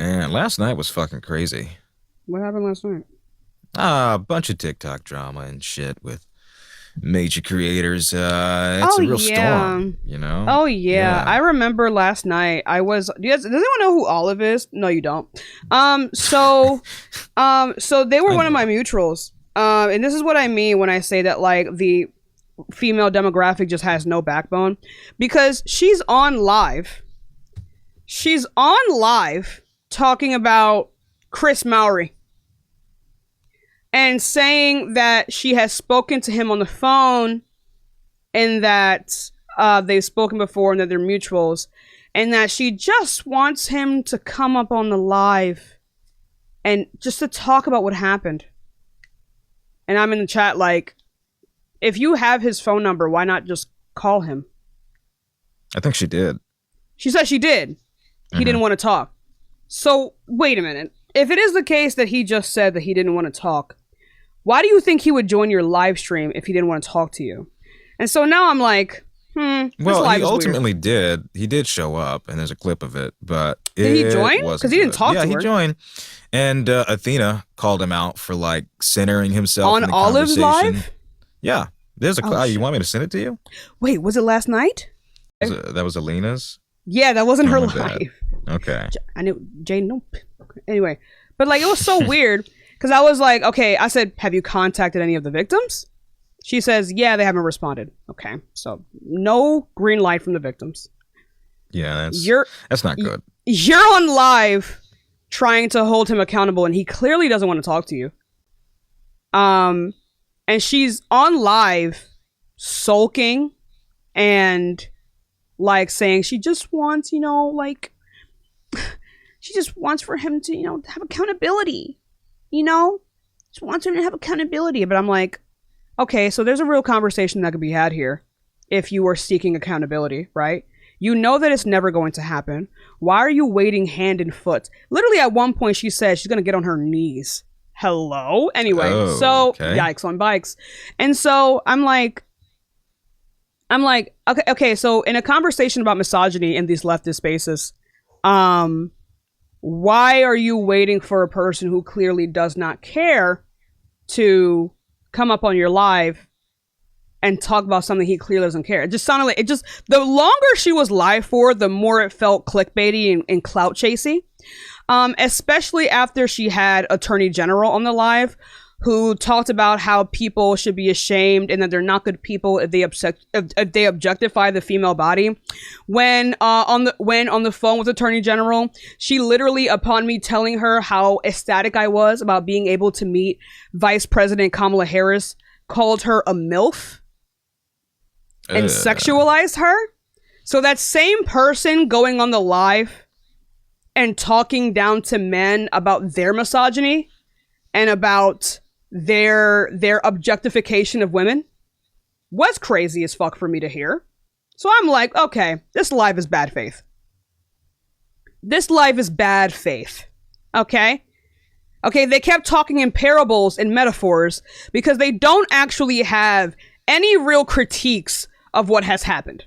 Man, last night was fucking crazy. What happened last night? A bunch of TikTok drama and shit with major creators. It's Oh a real yeah. storm, you know? Oh yeah. Yeah. I remember last night I was does anyone know who Olive is? No, you don't. So they were I one of know. my mutuals. And this is what I mean when I say that like the female demographic just has no backbone. Because she's on live. She's on live talking about Chris Mowrey and saying that she has spoken to him on the phone and that they've spoken before and that they're mutuals and that she just wants him to come up on the live and just to talk about what happened. And I'm in the chat like, if you have his phone number, why not just call him? I think she did. She said she did. He didn't want to talk. So, wait a minute. If it is the case that he just said that he didn't want to talk, why do you think he would join your live stream if he didn't want to talk to you? And so now I'm like, this Well, live he is weird. ultimately did. He did show up, and there's a clip of it, but Did he it join? wasn't 'Cause he didn't good. talk yeah, to he her. joined. And Athena called him out for, like, centering himself On in the Olive's conversation. live? Yeah. There's a Oh, you shit. want me to send it to you? Wait, was it last night? That was Alina's? Yeah, that wasn't Oh, her my bad. live. Okay. I knew Jane. Nope. Anyway, but like it was so weird because I was like, okay, I said, have you contacted any of the victims? She says, yeah, they haven't responded. Okay, so no green light from the victims. Yeah, You're that's not good. you're on live trying to hold him accountable, and he clearly doesn't want to talk to you. And she's on live sulking and like saying she just wants, like she just wants for him to, have accountability, She wants him to have accountability. But I'm like, okay, so there's a real conversation that could be had here if you were seeking accountability, right? You know that it's never going to happen. Why are you waiting hand and foot? Literally at one point she said she's going to get on her knees. Hello? Anyway, Oh, so okay. yikes on bikes. And so I'm like, okay, so in a conversation about misogyny in these leftist spaces, why are you waiting for a person who clearly does not care to come up on your live and talk about something he clearly doesn't care? It just sounded like the longer she was live for, the more it felt clickbaity and clout chasey. Especially after she had Attorney General on the live who talked about how people should be ashamed and that they're not good people if they objectify the female body. When on the phone with Attorney General, she literally, upon me telling her how ecstatic I was about being able to meet Vice President Kamala Harris, called her a MILF and sexualized her. So that same person going on the live and talking down to men about their misogyny and about their objectification of women was crazy as fuck for me to hear. So I'm like, okay, this live is bad faith. This live is bad faith. Okay? Okay, they kept talking in parables and metaphors because they don't actually have any real critiques of what has happened.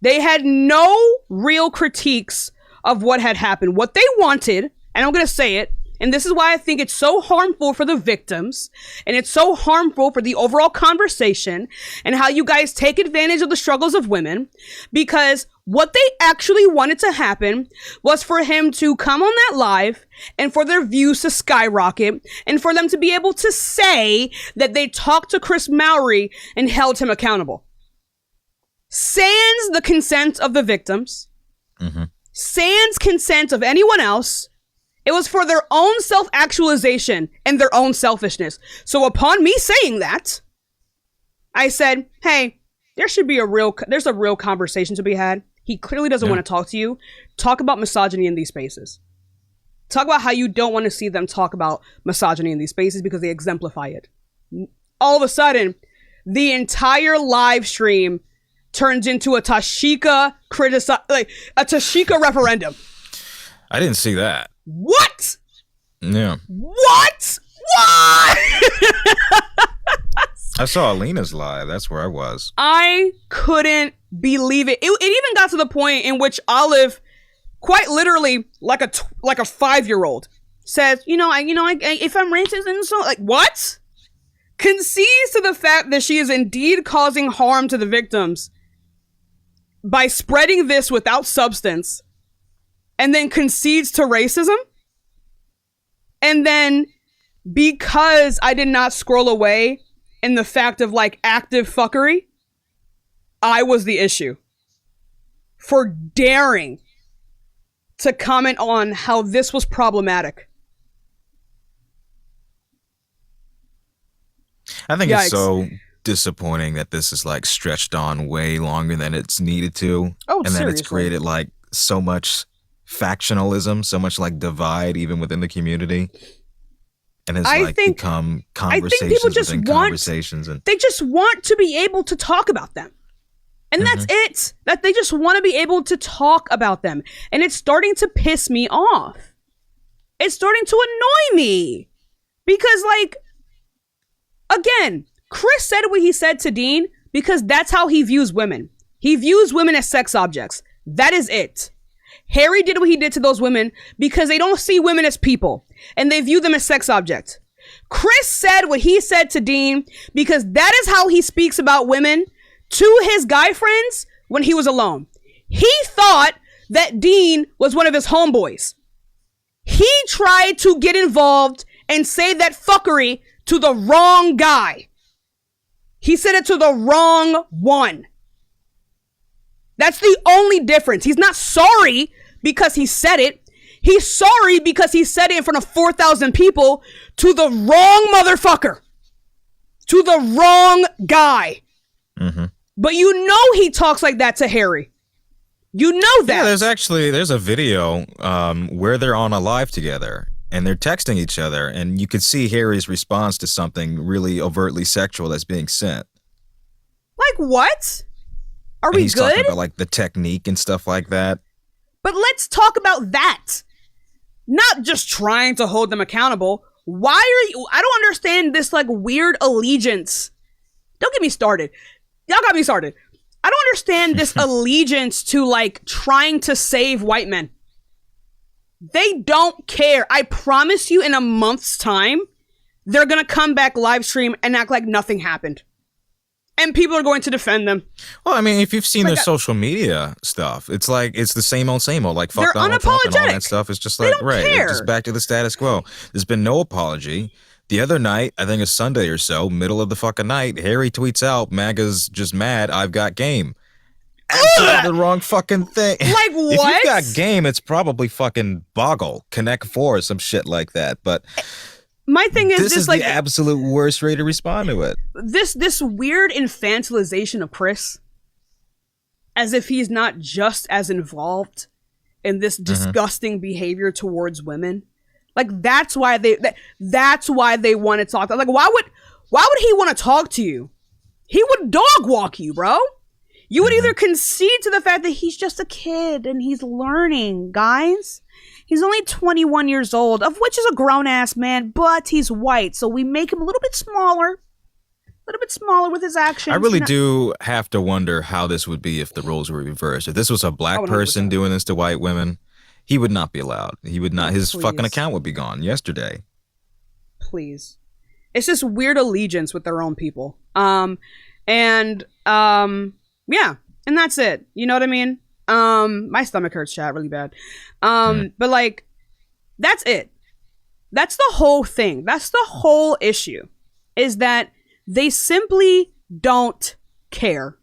They had no real critiques of what had happened. What they wanted, and I'm going to say it, and this is why I think it's so harmful for the victims, and it's so harmful for the overall conversation, and how you guys take advantage of the struggles of women, because what they actually wanted to happen was for him to come on that live, and for their views to skyrocket, and for them to be able to say that they talked to Chris Mowrey and held him accountable. Sans the consent of the victims, sans consent of anyone else. It was for their own self-actualization and their own selfishness. So upon me saying that, I said, hey, there's a real conversation to be had. He clearly doesn't want to talk to you. Talk about misogyny in these spaces. Talk about how you don't want to see them talk about misogyny in these spaces because they exemplify it. All of a sudden, the entire live stream turns into a Tashika referendum. I didn't see that. What? Yeah. What? I saw Alina's live. That's where I was. I couldn't believe it. It even got to the point in which Olive quite literally like a 5-year-old says, if I'm racist and so, like, what? Concedes to the fact that she is indeed causing harm to the victims by spreading this without substance, and then concedes to racism. And then, because I did not scroll away in the fact of like active fuckery, I was the issue for daring to comment on how this was problematic. I think Yikes. it's so disappointing that this is like stretched on way longer than it's needed to. Oh, and that seriously. it's created like so much factionalism, so much like divide even within the community. And it's become conversations people just within conversations. And they just want to be able to talk about them. And that's it. That they just want to be able to talk about them. And it's starting to piss me off. It's starting to annoy me. Because, like, again, Chris said what he said to Dean because that's how he views women. He views women as sex objects. That is it. Harry did what he did to those women because they don't see women as people and they view them as sex objects. Chris said what he said to Dean because that is how he speaks about women to his guy friends when he was alone. He thought that Dean was one of his homeboys. He tried to get involved and say that fuckery to the wrong guy. He said it to the wrong one. That's the only difference. He's not sorry because he said it. He's sorry because he said it in front of 4,000 people to the wrong motherfucker. To the wrong guy. Mm-hmm. But you know he talks like that to Harry. You know that. Yeah, there's a video where they're on a live together and they're texting each other, and you could see Harry's response to something really overtly sexual that's being sent. Like what? Are and we he's good? Talking about like the technique and stuff like that. But let's talk about that. Not just trying to hold them accountable. Why are you? I don't understand this like weird allegiance. Don't get me started. Y'all got me started. I don't understand this allegiance to like trying to save white men. They don't care. I promise you in a month's time, they're going to come back live stream and act like nothing happened. And people are going to defend them. Well, I mean, if you've seen their social media stuff, it's like, it's the same old, like fuck Donald Trump and all that stuff. It's just like, right, it's just back to the status quo. There's been no apology. The other night, I think it's Sunday or so, middle of the fucking night, Harry tweets out, MAGA's just mad, I've got game. Absolutely the wrong fucking thing. Like what? If you've got game, it's probably fucking Boggle, Connect 4, or some shit like that. But my thing is this just is like the absolute worst way to respond to it. This weird infantilization of Chris, as if he's not just as involved in this disgusting behavior towards women. Like that's why they want to talk. Like why would he want to talk to you? He would dog walk you, bro. You would either concede to the fact that he's just a kid and he's learning, guys. He's only 21 years old, of which is a grown-ass man, but he's white, so we make him a little bit smaller with his actions. I really do have to wonder how this would be if the roles were reversed. If this was a black person doing this to white women, he would not be allowed. He would not. His fucking account would be gone yesterday. Please. It's just weird allegiance with their own people. Yeah, and that's it. You know what I mean? My stomach hurts, chat, really bad. But like, that's it. That's the whole thing. That's the whole issue, is that they simply don't care.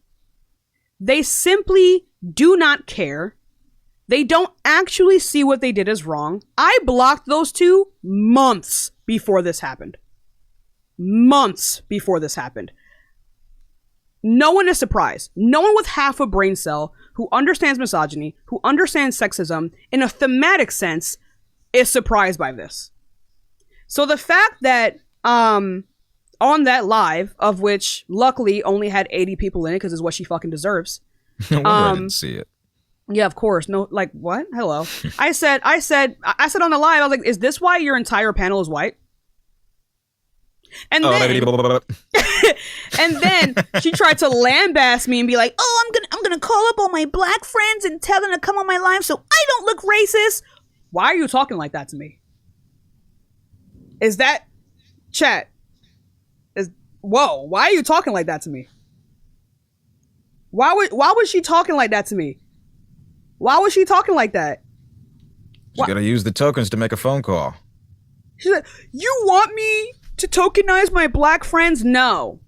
They simply do not care. They don't actually see what they did as wrong. I blocked those two months before this happened. Months before this happened. No one is surprised. No one with half a brain cell who understands misogyny, who understands sexism in a thematic sense, is surprised by this. So the fact that on that live, of which luckily only had 80 people in it because it's what she fucking deserves. No wonder I didn't see it. Yeah, of course. No, like what? Hello. I said on the live, I was like, is this why your entire panel is white? And then, and then she tried to lambaste me and be like, "Oh, I'm I'm going to call up all my black friends and tell them to come on my live so I don't look racist. Why are you talking like that to me? Is that chat? Whoa, why are you talking like that to me? Why was she talking like that to me? Why was she talking like that? You gotta use the tokens to make a phone call. She said, you want me to tokenize my black friends? No.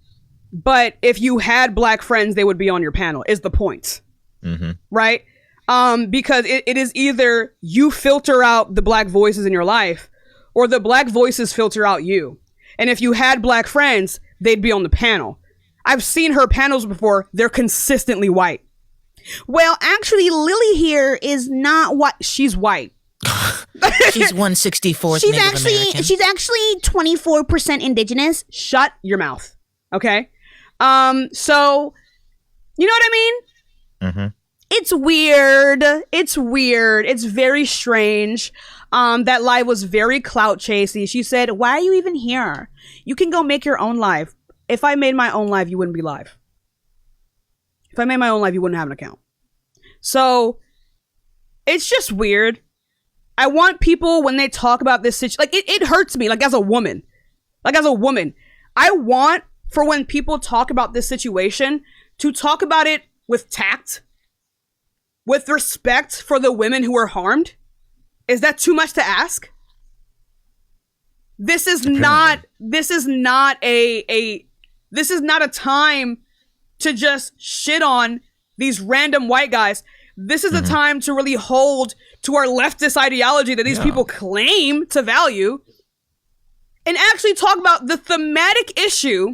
But if you had black friends, they would be on your panel, is the point. Mm-hmm. Right? Because it is either you filter out the black voices in your life, or the black voices filter out you. And if you had black friends, they'd be on the panel. I've seen her panels before. They're consistently white. Well, actually, Lily here is not white. She's white. She's 1/64th Native American. She's actually 24% indigenous. Shut your mouth. Okay? So, you know what I mean? Mm-hmm. It's weird. It's very strange. That live was very clout chasey. She said, why are you even here? You can go make your own live. If I made my own live, you wouldn't be live. If I made my own live, you wouldn't have an account. So, it's just weird. I want people, when they talk about this situation, like, it hurts me, like, as a woman. I want for when people talk about this situation to talk about it with tact, with respect for the women who were harmed. Is that too much to ask? This is not a time to just shit on these random white guys. This is a time to really hold to our leftist ideology that these people claim to value and actually talk about the thematic issue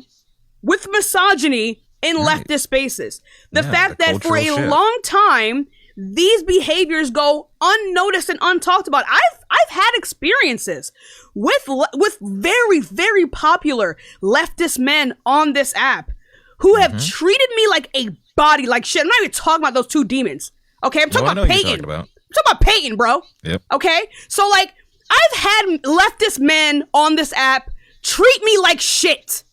with misogyny in leftist spaces. The fact that for a long time, these behaviors go unnoticed and untalked about. I've had experiences with very, very popular leftist men on this app who have treated me like a body, like shit. I'm not even talking about those two demons. Okay, I'm talking about Peyton. I'm talking about Peyton, bro. Yep. Okay, so like I've had leftist men on this app treat me like shit,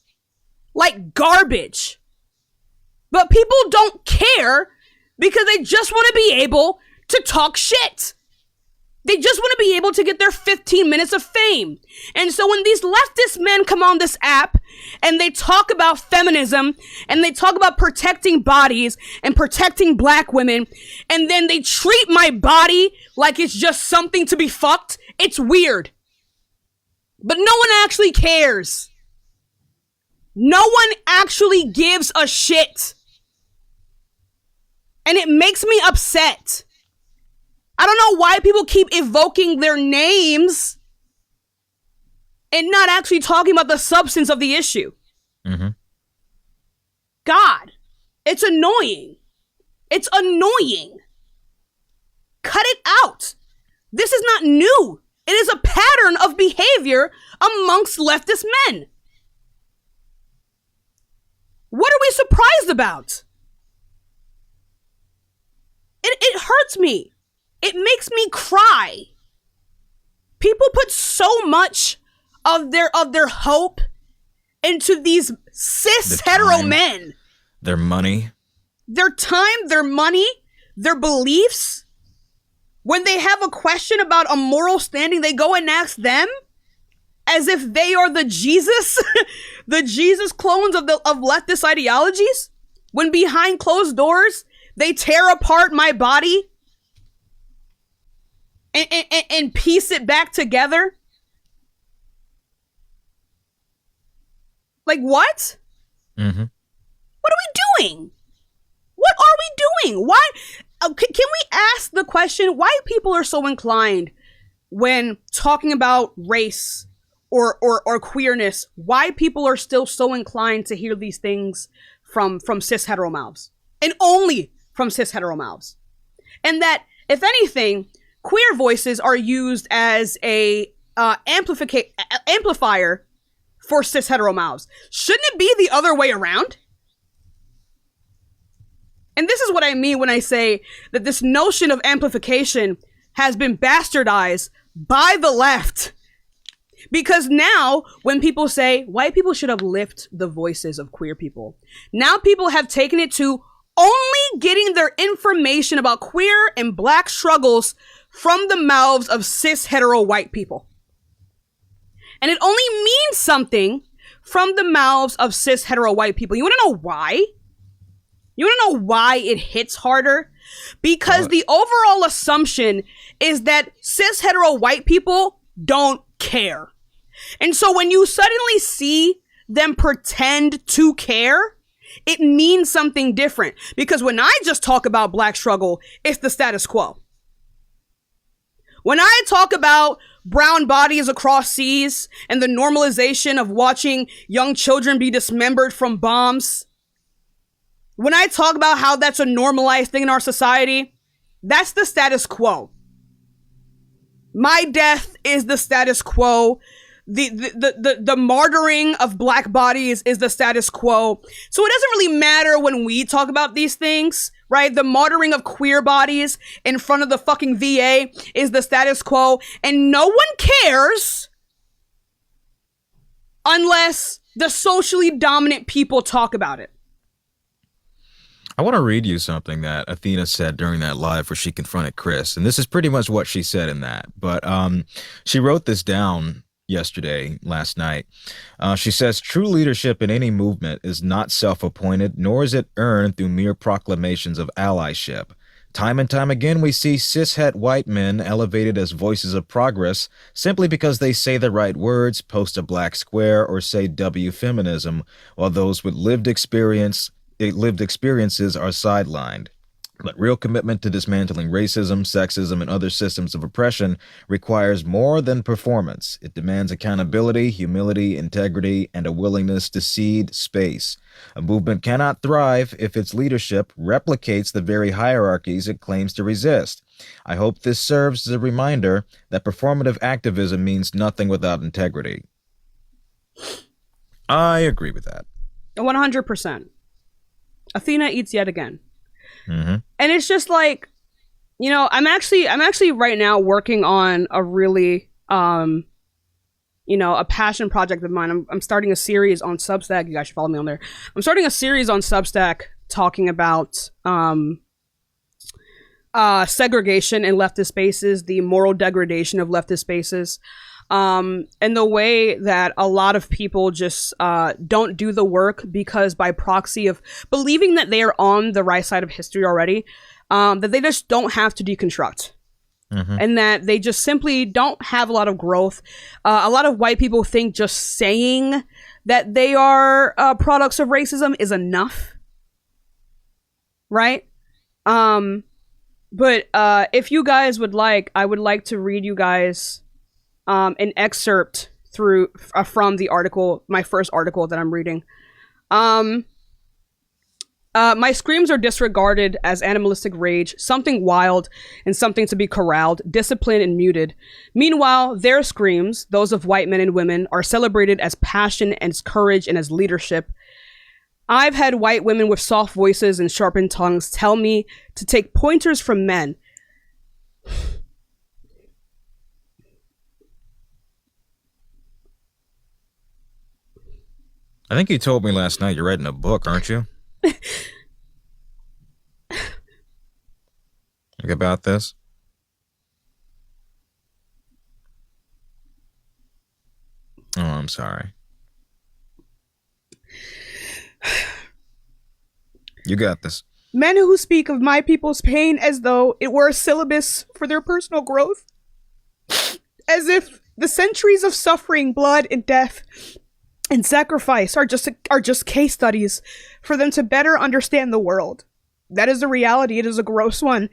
like garbage, but people don't care. Because they just want to be able to talk shit. They just want to be able to get their 15 minutes of fame. And so when these leftist men come on this app and they talk about feminism and they talk about protecting bodies and protecting black women, and then they treat my body like it's just something to be fucked, it's weird. But no one actually cares. No one actually gives a shit. And it makes me upset. I don't know why people keep evoking their names and not actually talking about the substance of the issue. Mm-hmm. God, it's annoying. It's annoying. Cut it out. This is not new. It is a pattern of behavior amongst leftist men. What are we surprised about? It hurts me. It makes me cry. People put so much of their hope into these cis hetero men. Their money. Their time, their money, their beliefs. When they have a question about a moral standing, they go and ask them as if they are the Jesus, the Jesus clones of leftist ideologies. When behind closed doors, they tear apart my body and piece it back together. Like, what? Mm-hmm. What are we doing? What are we doing? Why? Can we ask the question why people are so inclined when talking about race or queerness? Why people are still so inclined to hear these things from cis hetero mouths, and only from cis hetero mouths? And that, if anything, queer voices are used as a amplifier for cis hetero mouths. Shouldn't it be the other way around? And this is what I mean when I say that this notion of amplification has been bastardized by the left. Because now, when people say white people should uplift the voices of queer people, now people have taken it to only getting their information about queer and black struggles from the mouths of cis hetero white people. And it only means something from the mouths of cis hetero white people. You want to know why? You want to know why it hits harder? Because the overall assumption is that cis hetero white people don't care. And so when you suddenly see them pretend to care, it means something different. Because when I just talk about black struggle, it's the status quo. When I talk about brown bodies across seas and the normalization of watching young children be dismembered from bombs, when I talk about how that's a normalized thing in our society, that's the status quo. My death is the status quo. The martyring of black bodies is the status quo. So it doesn't really matter when we talk about these things, right? The martyring of queer bodies in front of the fucking VA is the status quo. And no one cares unless the socially dominant people talk about it. I want to read you something that Athena said during that live where she confronted Chris. And this is pretty much what she said in that. But she wrote this down last night. She says, true leadership in any movement is not self-appointed, nor is it earned through mere proclamations of allyship. Time and time again, we see cishet white men elevated as voices of progress simply because they say the right words, post a black square, or say W feminism, while those with lived experiences are sidelined. But real commitment to dismantling racism, sexism, and other systems of oppression requires more than performance. It demands accountability, humility, integrity, and a willingness to cede space. A movement cannot thrive if its leadership replicates the very hierarchies it claims to resist. I hope this serves as a reminder that performative activism means nothing without integrity. I agree with that. 100%. Athena eats yet again. Mm-hmm. And it's just like, you know, I'm actually right now working on a really, a passion project of mine. I'm starting a series on Substack. You guys should follow me on there. I'm starting a series on Substack talking about segregation in leftist spaces, the moral degradation of leftist spaces, and the way that a lot of people just don't do the work because by proxy of believing that they are on the right side of history already, that they just don't have to deconstruct. Mm-hmm. And that they just simply don't have a lot of growth. A lot of white people think just saying that they are products of racism is enough. Right? But if you guys would like, I would like to read you guys an excerpt from the article, my first article that I'm reading. My screams are disregarded as animalistic rage, something wild and something to be corralled, disciplined and muted. Meanwhile, their screams, those of white men and women, are celebrated as passion and as courage and as leadership. I've had white women with soft voices and sharpened tongues tell me to take pointers from men. I think you told me last night you're writing a book, aren't you? Think about this. Oh, I'm sorry. You got this. Men who speak of my people's pain as though it were a syllabus for their personal growth. As if the centuries of suffering, blood, and death and sacrifice are just case studies for them to better understand the world. That is a reality. It is a gross one,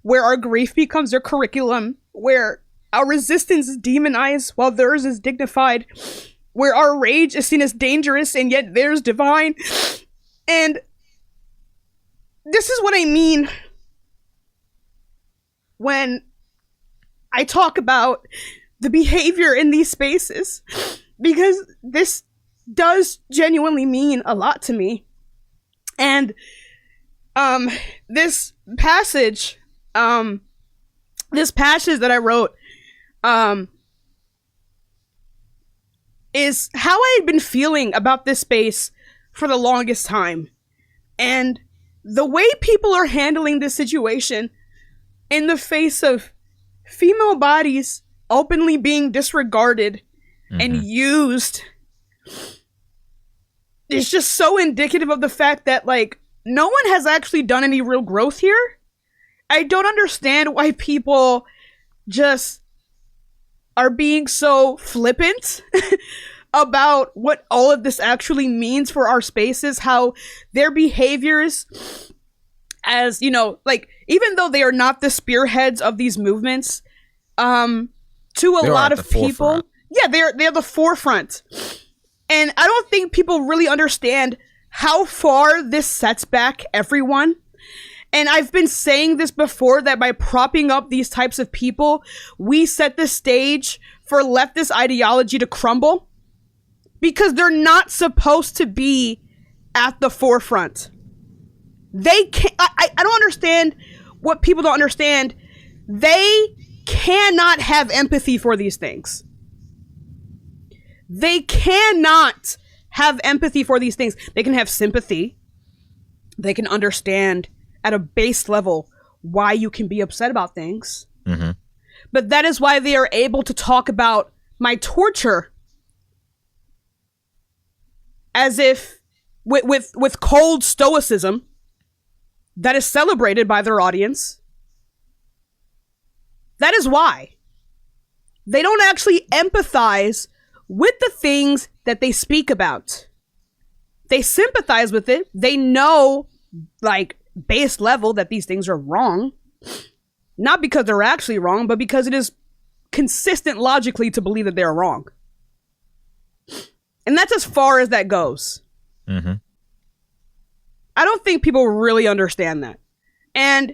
where our grief becomes their curriculum, where our resistance is demonized while theirs is dignified, where our rage is seen as dangerous and yet theirs divine. And this is what I mean when I talk about the behavior in these spaces, because this does genuinely mean a lot to me. And this passage that I wrote is how I had been feeling about this space for the longest time. And the way people are handling this situation in the face of female bodies openly being disregarded and used is just so indicative of the fact that, like, no one has actually done any real growth here. I don't understand why people just are being so flippant about what all of this actually means for our spaces, how their behaviors as, you know, like, even though they are not the spearheads of these movements, to a lot of people, yeah, they're the forefront. And I don't think people really understand how far this sets back everyone. And I've been saying this before, that by propping up these types of people, we set the stage for leftist ideology to crumble, because they're not supposed to be at the forefront. They can't, I don't understand what people don't understand. They cannot have empathy for these things. They cannot have empathy for these things. They can have sympathy. They can understand at a base level why you can be upset about things. Mm-hmm. But that is why they are able to talk about my torture as if with cold stoicism that is celebrated by their audience. That is why they don't actually empathize with the things that they speak about. They sympathize with it. They know, like, base level that these things are wrong. Not because they're actually wrong, but because it is consistent logically to believe that they're wrong. And that's as far as that goes. Mm-hmm. I don't think people really understand that. And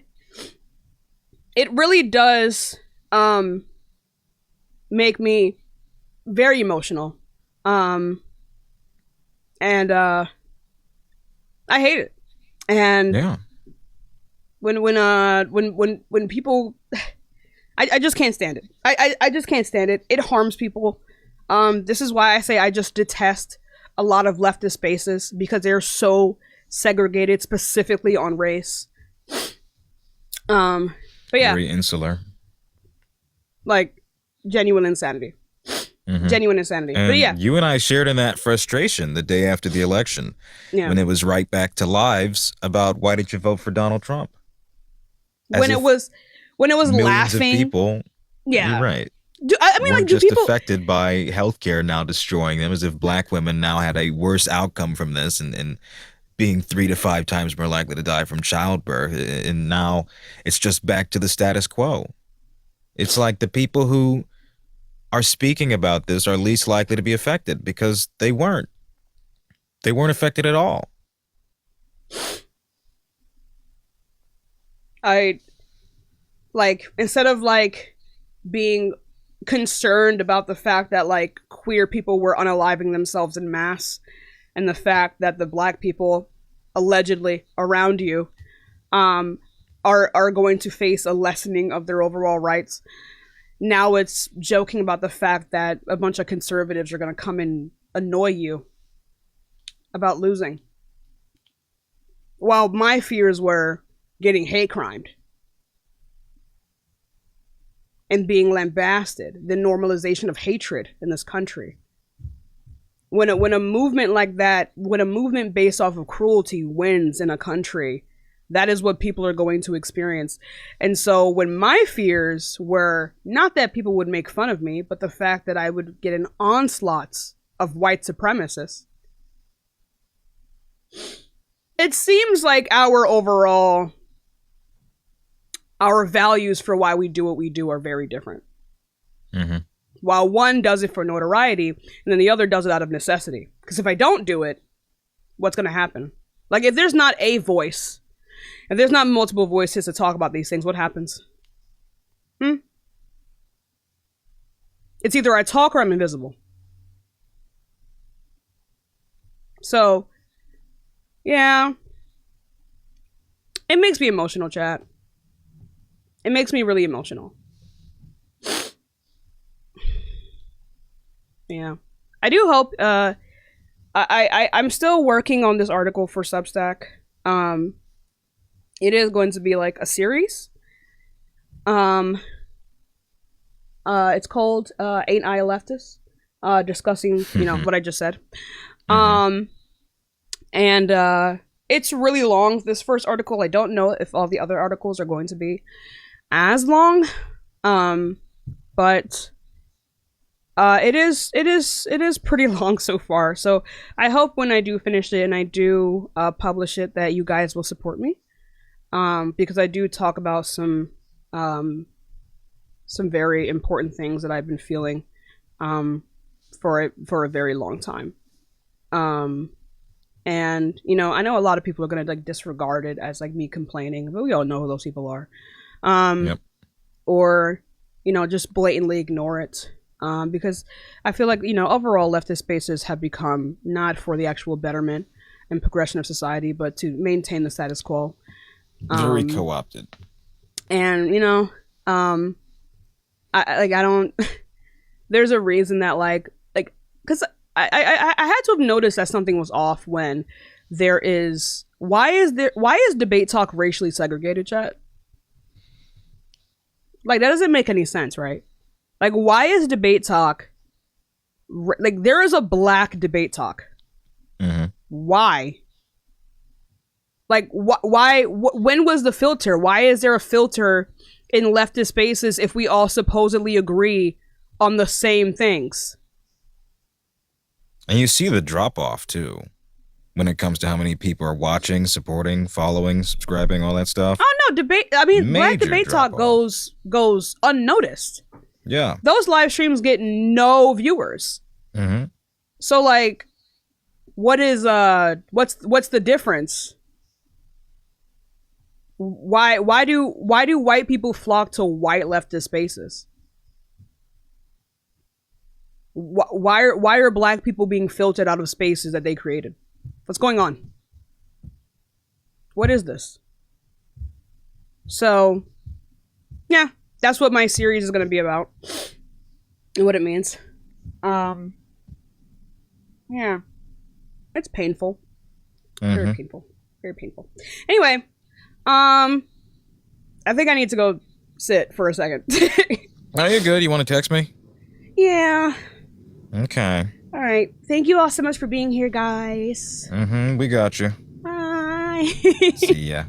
it really does make me very emotional. And I hate it. And yeah. When people, I just can't stand it. I just can't stand it. It harms people. This is why I say I just detest a lot of leftist spaces, because they're so segregated specifically on race. But yeah, very insular. Like, genuine insanity. Mm-hmm. Genuine insanity. And but yeah, you and I shared in that frustration the day after the election, when it was right back to lives about why did you vote for Donald Trump? When it was laughing, of people. Yeah, you're right. I mean, like, just affected by healthcare now destroying them, as if black women now had a worse outcome from this, and being 3 to 5 times more likely to die from childbirth. And now it's just back to the status quo. It's like the people who are speaking about this are least likely to be affected, because they weren't affected at all. I, like, instead of, like, being concerned about the fact that, like, queer people were unaliving themselves in mass, and the fact that the black people allegedly around you are going to face a lessening of their overall rights, now it's joking about the fact that a bunch of conservatives are going to come and annoy you about losing, while my fears were getting hate crimed and being lambasted, the normalization of hatred in this country. When a movement like that, when a movement based off of cruelty wins in a country, that is what people are going to experience. And so when my fears were not that people would make fun of me, but the fact that I would get an onslaught of white supremacists, it seems like our values for why we do what we do are very different. Mm-hmm. While one does it for notoriety, and then the other does it out of necessity. Because if I don't do it, what's going to happen? Like, if there's not a voice, if there's not multiple voices to talk about these things, what happens? It's either I talk or I'm invisible. So, yeah. It makes me emotional, chat. It makes me really emotional. Yeah. I do hope, I'm still working on this article for Substack. It is going to be like a series. It's called Ain't I a Leftist? Discussing, you know, what I just said. And it's really long, this first article. I don't know if all the other articles are going to be as long. But it is pretty long so far. So I hope when I do finish it and I do publish it that you guys will support me. Because I do talk about some very important things that I've been feeling for a very long time. And you know, I know a lot of people are gonna like disregard it as like me complaining, but we all know who those people are. Yep. Or you know, just blatantly ignore it. Because I feel like, you know, overall leftist spaces have become not for the actual betterment and progression of society, but to maintain the status quo. Very co-opted. And you know, I don't. There's a reason that because I had to have noticed that something was off when there is. Why is debate talk racially segregated, chat? Like that doesn't make any sense, right? Like why is debate talk like there is a black debate talk? Mm-hmm. Why? Like when was the filter? Why is there a filter in leftist spaces if we all supposedly agree on the same things? And you see the drop off too when it comes to how many people are watching, supporting, following, subscribing, all that stuff. Oh no, debate. I mean, black debate talk goes unnoticed. Yeah, those live streams get no viewers. Mm-hmm. So like, what's the difference? Why do white people flock to white leftist spaces? Why are black people being filtered out of spaces that they created? What's going on? What is this? So, yeah, that's what my series is going to be about and what it means. Yeah, it's painful. Very painful. Very painful. Anyway. I think I need to go sit for a second. Oh, you're good. You want to text me? Yeah. Okay. All right. Thank you all so much for being here, guys. We got you. Bye. See ya.